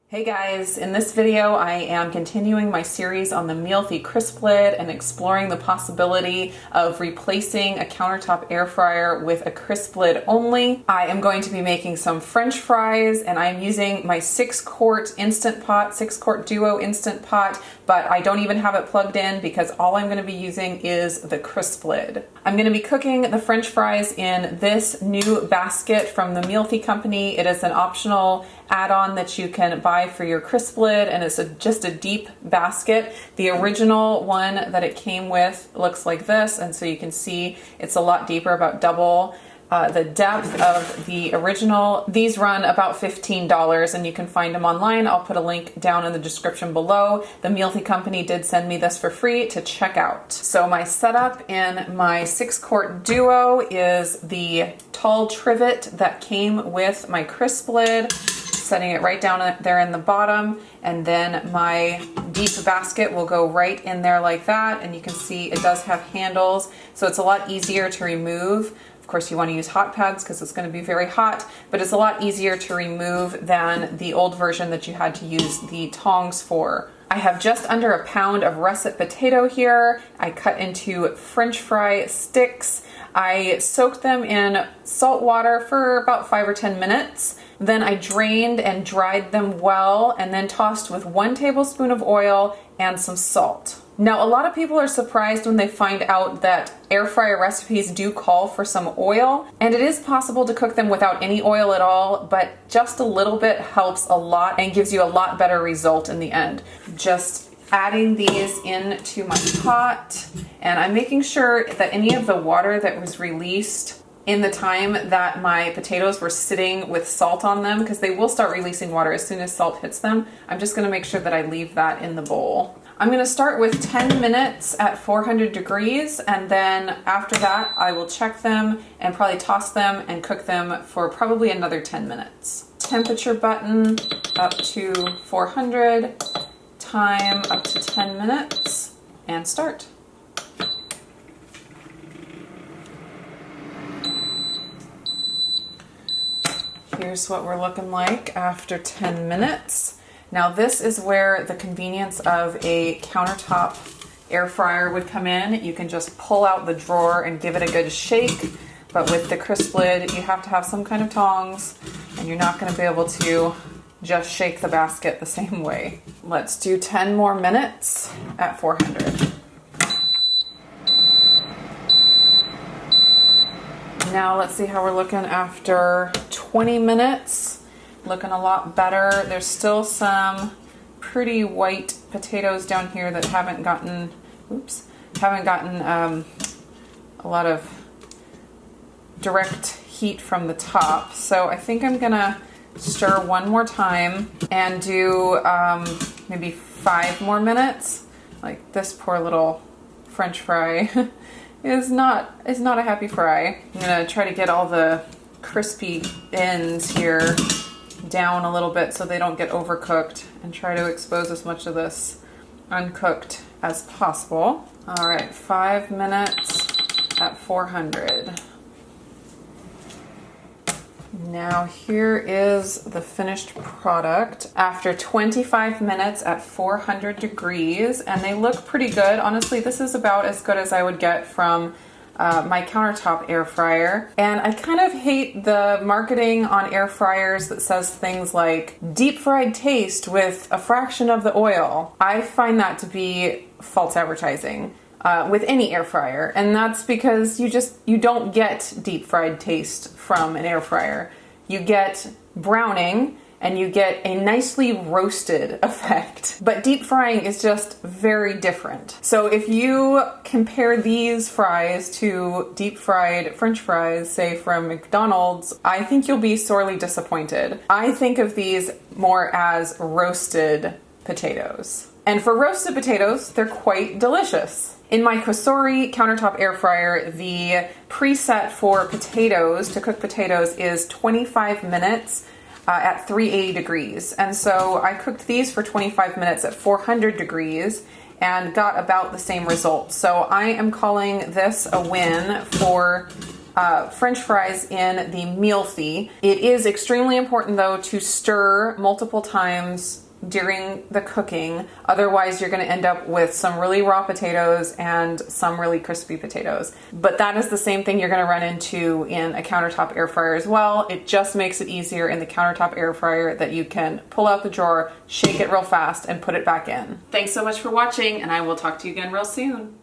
Hey guys, in this video I am continuing my series on the Mealthy Crisp Lid and exploring the possibility of replacing a countertop air fryer with a crisp lid only. I am going to be making some French fries and I'm using my 6-quart Instant Pot, 6-quart Duo Instant Pot, but I don't even have it plugged in because all I'm going to be using is the crisp lid. I'm going to be cooking the French fries in this new basket from the Mealthy Company. It is an optional add-on that you can buy for your crisp lid, and it's just a deep basket. The original one that it came with looks like this, and so you can see it's a lot deeper, about double the depth of the original. These run about $15 and you can find them online. I'll put a link down in the description below. The Mealthy Company did send me this for free to check out. So my setup in my 6-quart Duo is the tall trivet that came with my crisp lid, setting it right down there in the bottom, and then my deep basket will go right in there like that, and you can see it does have handles, so it's a lot easier to remove. Of course, you want to use hot pads because it's going to be very hot, but it's a lot easier to remove than the old version that you had to use the tongs for. I have just under a pound of russet potato here. I cut into French fry sticks. I soaked them in salt water for about 5 or 10 minutes. Then I drained and dried them well and then tossed with 1 tablespoon of oil and some salt. Now, a lot of people are surprised when they find out that air fryer recipes do call for some oil, and it is possible to cook them without any oil at all, but just a little bit helps a lot and gives you a lot better result in the end. Just adding these into my pot, and I'm making sure that any of the water that was released in the time that my potatoes were sitting with salt on them, because they will start releasing water as soon as salt hits them, I'm just gonna make sure that I leave that in the bowl. I'm gonna start with 10 minutes at 400 degrees, and then after that I will check them and probably toss them and cook them for probably another 10 minutes. Temperature button up to 400, time up to 10 minutes, and start. Here's what we're looking like after 10 minutes. Now this is where the convenience of a countertop air fryer would come in. You can just pull out the drawer and give it a good shake, but with the crisp lid you have to have some kind of tongs and you're not going to be able to just shake the basket the same way. Let's do 10 more minutes at 400. Now let's see how we're looking after 20 minutes. Looking a lot better. There's still some pretty white potatoes down here that haven't gotten a lot of direct heat from the top. So I think I'm gonna stir one more time and do maybe 5 more minutes. Like this poor little French fry is not a happy fry. I'm gonna try to get all the crispy ends here down a little bit so they don't get overcooked, and try to expose as much of this uncooked as possible. All right, 5 minutes at 400. Now here is the finished product after 25 minutes at 400 degrees, and they look pretty good. Honestly, this is about as good as I would get from my countertop air fryer. And I kind of hate the marketing on air fryers that says things like deep fried taste with a fraction of the oil. I find that to be false advertising with any air fryer, and that's because you don't get deep fried taste from an air fryer. You get browning and you get a nicely roasted effect. But deep frying is just very different. So if you compare these fries to deep fried French fries, say from McDonald's, I think you'll be sorely disappointed. I think of these more as roasted potatoes. And for roasted potatoes, they're quite delicious. In my Cosori countertop air fryer, the preset for potatoes, to cook potatoes, is 25 minutes at 380 degrees. And so I cooked these for 25 minutes at 400 degrees and got about the same result. So I am calling this a win for French fries in the Mealthy. It is extremely important though to stir multiple times during the cooking. Otherwise you're going to end up with some really raw potatoes and some really crispy potatoes. But that is the same thing you're going to run into in a countertop air fryer as well. It just makes it easier in the countertop air fryer that you can pull out the drawer, shake it real fast, and put it back in. Thanks so much for watching, and I will talk to you again real soon.